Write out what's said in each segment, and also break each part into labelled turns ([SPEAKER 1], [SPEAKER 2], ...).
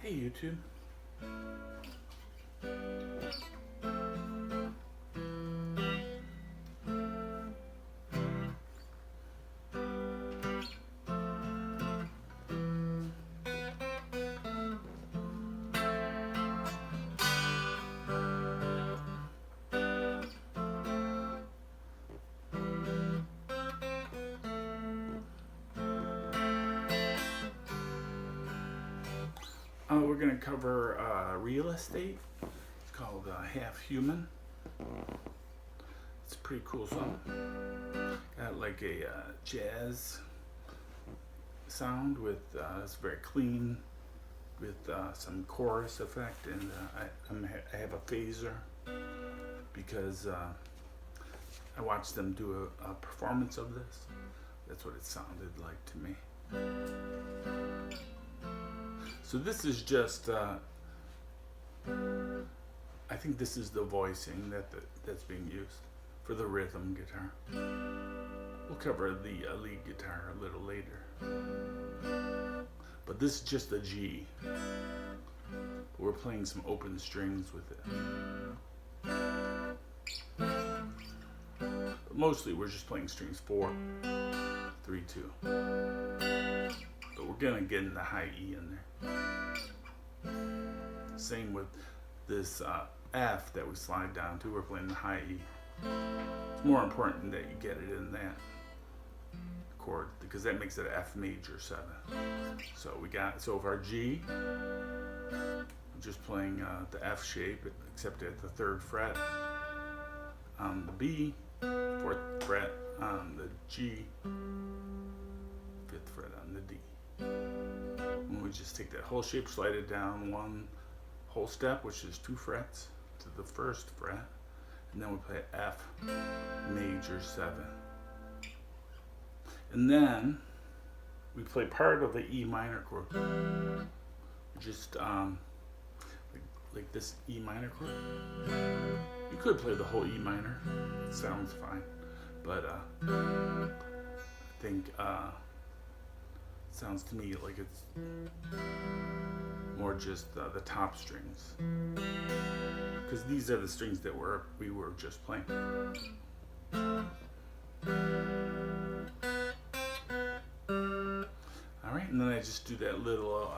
[SPEAKER 1] Hey YouTube. We're going to cover real estate. It's called Half Human. It's a pretty cool song. Got like a jazz sound with it's very clean with some chorus effect, and I have a phaser because I watched them do a performance of this. That's what it sounded like to me. So this is just, I think this is the voicing that's being used for the rhythm guitar. We'll cover the lead guitar a little later. But this is just a G. We're playing some open strings with it. But mostly we're just playing strings 4, 3, 2. But we're gonna get in the high E in there. Same with this F that we slide down to. We're playing the high E. It's more important that you get it in that chord because that makes it an F major 7. So so for our G, I'm just playing the F shape except at the 3rd fret. On the B, 4th fret on the G, 5th fret on the D. And we just take that whole shape, slide it down 1 whole step, which is 2 frets to the 1st fret, and then we play F major 7. And then we play part of the E minor chord. Just like this E minor chord. You could play the whole E minor. It sounds fine. But I think sounds to me like it's more just the top strings, because these are the strings that we were just playing. All right, and then I just do that little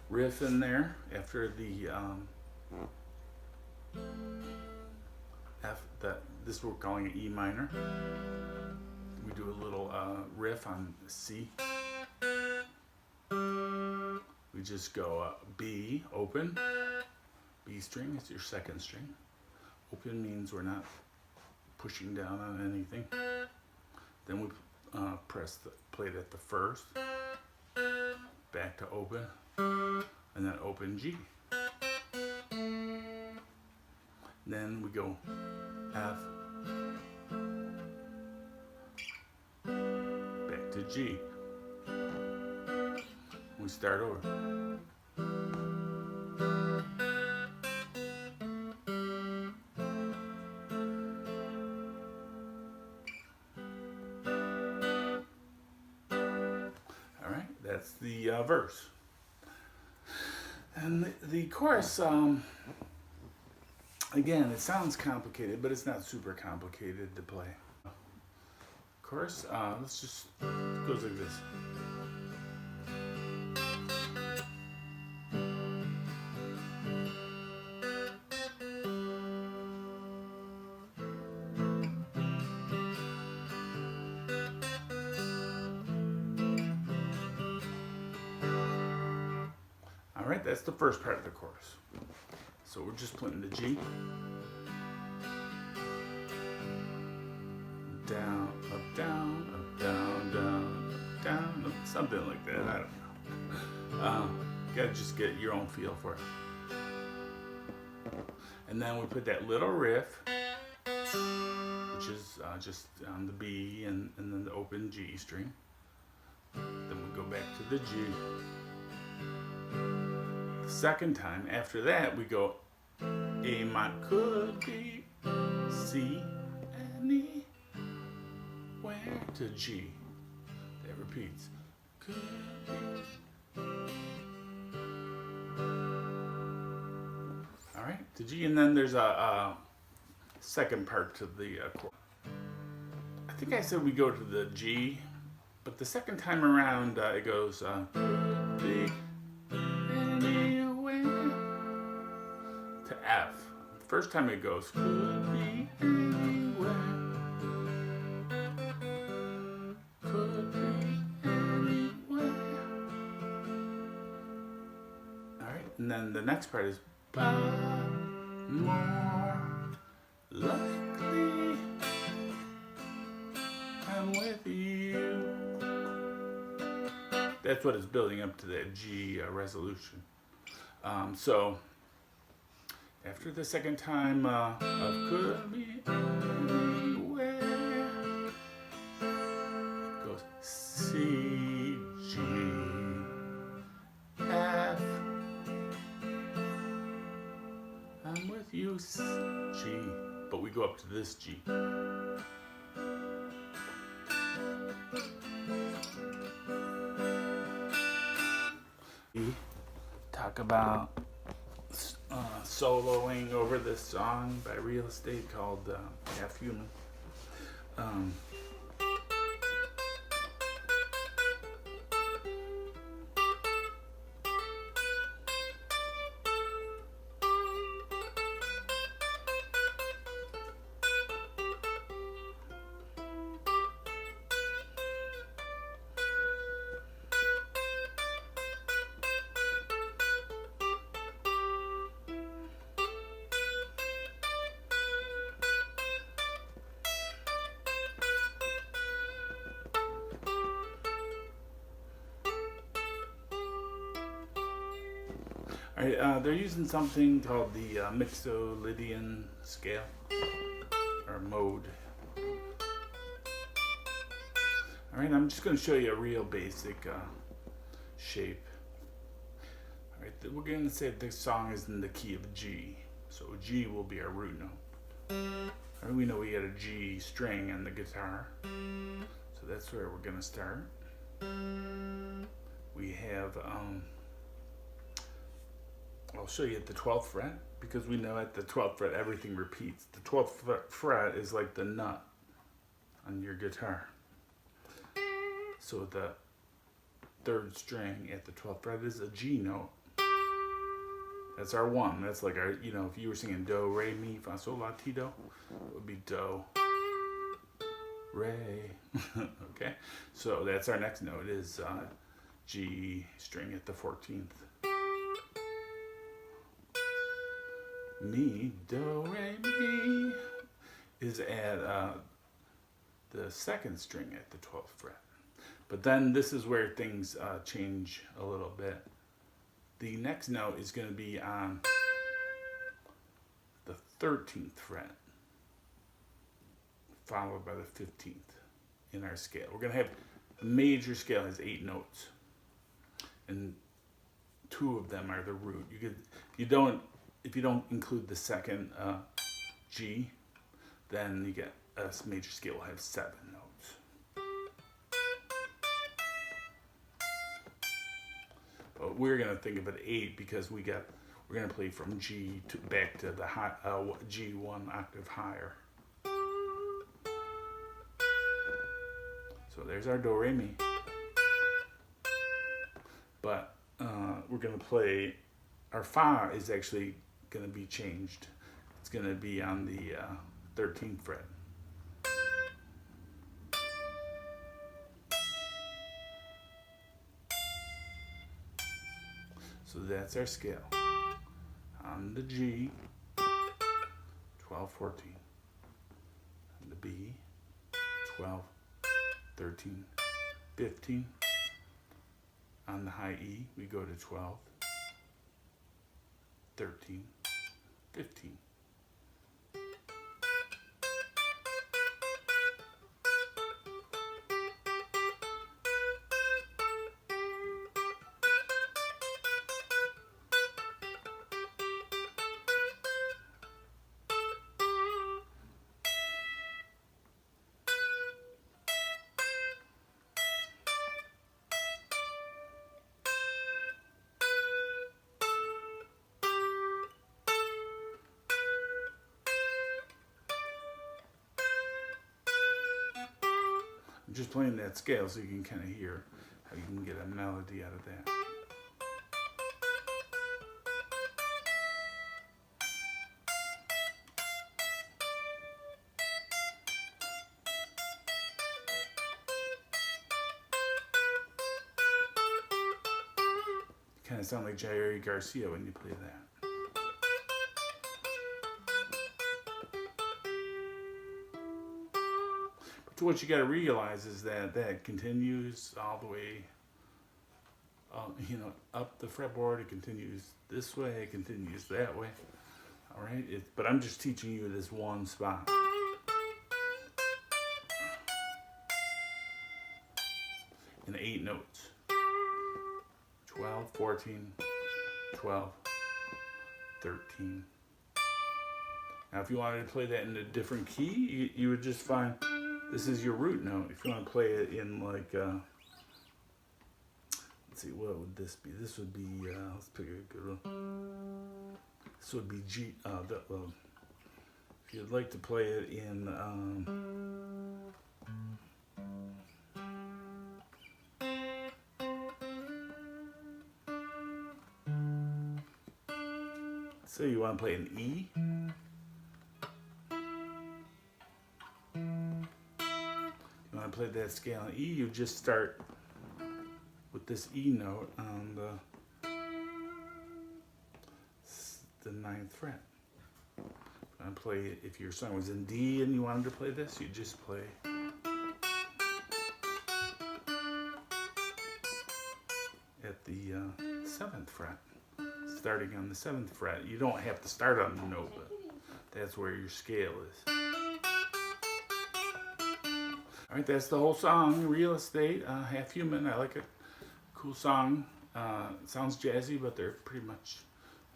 [SPEAKER 1] riff in there after the F. This we're calling an E minor. We do a little riff on C. We just go B, open, B string is your 2nd string. Open means we're not pushing down on anything. Then we play it at the 1st, back to open, and then open G. Then we go F, back to G. We start over. All right, that's the verse. And the chorus, again, it sounds complicated, but it's not super complicated to play. Chorus, let's just, it goes like this. Alright, that's the first part of the chorus. So we're just playing the G. Down, up, down, up, down, down, up, down, up, something like that. I don't know. You gotta just get your own feel for it. And then we put that little riff, which is just on the B and then the open G string. Then we go back to the G. Second time, after that we go A minor, could be C and E, where to G. That repeats. Could be right, the G, and then there's a second part to the chord. I think I said we go to the G, but the second time around it goes could be anywhere to F. The first time it goes could be anywhere, could be anywhere. All right, and then the next part is but more likely I'm with you. That's what is building up to that G resolution. So after the second time of could be anywhere, goes C, G, F. I'm with you, G. But we go up to this G. We talk about soloing over this song by Real Estate called Half Human. Alright, they're using something called the Mixolydian scale, or mode. Alright, I'm just going to show you a real basic shape. Alright, we're going to say this song is in the key of G, so G will be our root note. Alright, we know we got a G string on the guitar, so that's where we're going to start. We have I'll show you at the 12th fret, because we know at the 12th fret everything repeats. The 12th fret is like the nut on your guitar. So the third string at the 12th fret is a G note. That's our one. That's like our, you know, if you were singing do, re, mi, fa, sol, la, ti, do, it would be do, re. Okay? So that's our next note is G string at the 14th. Mi, do, re, mi is at the second string at the 12th fret. But then this is where things change a little bit. The next note is going to be on the 13th fret, followed by the 15th in our scale. We're going to have a major scale has 8 notes, and 2 of them are the root. If you don't include the second G, then you get a major scale will have 7 notes. But we're gonna think of it 8 because we're gonna play from G to back to the high, G 1 octave higher. So there's our do re mi. But we're gonna play our fa is actually going to be changed. It's going to be on the 13th fret. So that's our scale. On the G, 12, 14. On the B, 12, 13, 15. On the high E, we go to 12, 13, 15. I'm just playing that scale so you can kind of hear how you can get a melody out of that. Kind of sound like Jerry Garcia when you play that. But what you got to realize is that that continues all the way, up the fretboard. It continues this way. It continues that way. All right. But I'm just teaching you this one spot. In 8 notes. 12, 14, 12, 13. Now if you wanted to play that in a different key, you would just find this is your root note. If you want to play it in like, let's see, what would this be? This would be, let's pick a good one. This would be G, if you'd like to play it in, so you want to play an E. You want to play that scale in E, you just start with this E note on the 9th fret. If you want to play it, if your song was in D and you wanted to play this, you just play at the 7th fret. Starting on the 7th fret. You don't have to start on the note, but that's where your scale is. Alright, that's the whole song, Real Estate, Half Human. I like it. Cool song. It sounds jazzy, but they're pretty much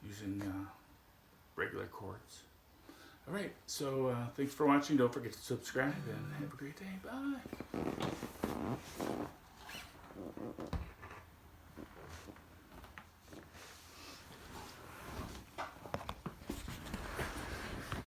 [SPEAKER 1] using regular chords. Alright, so thanks for watching. Don't forget to subscribe and have a great day. Bye.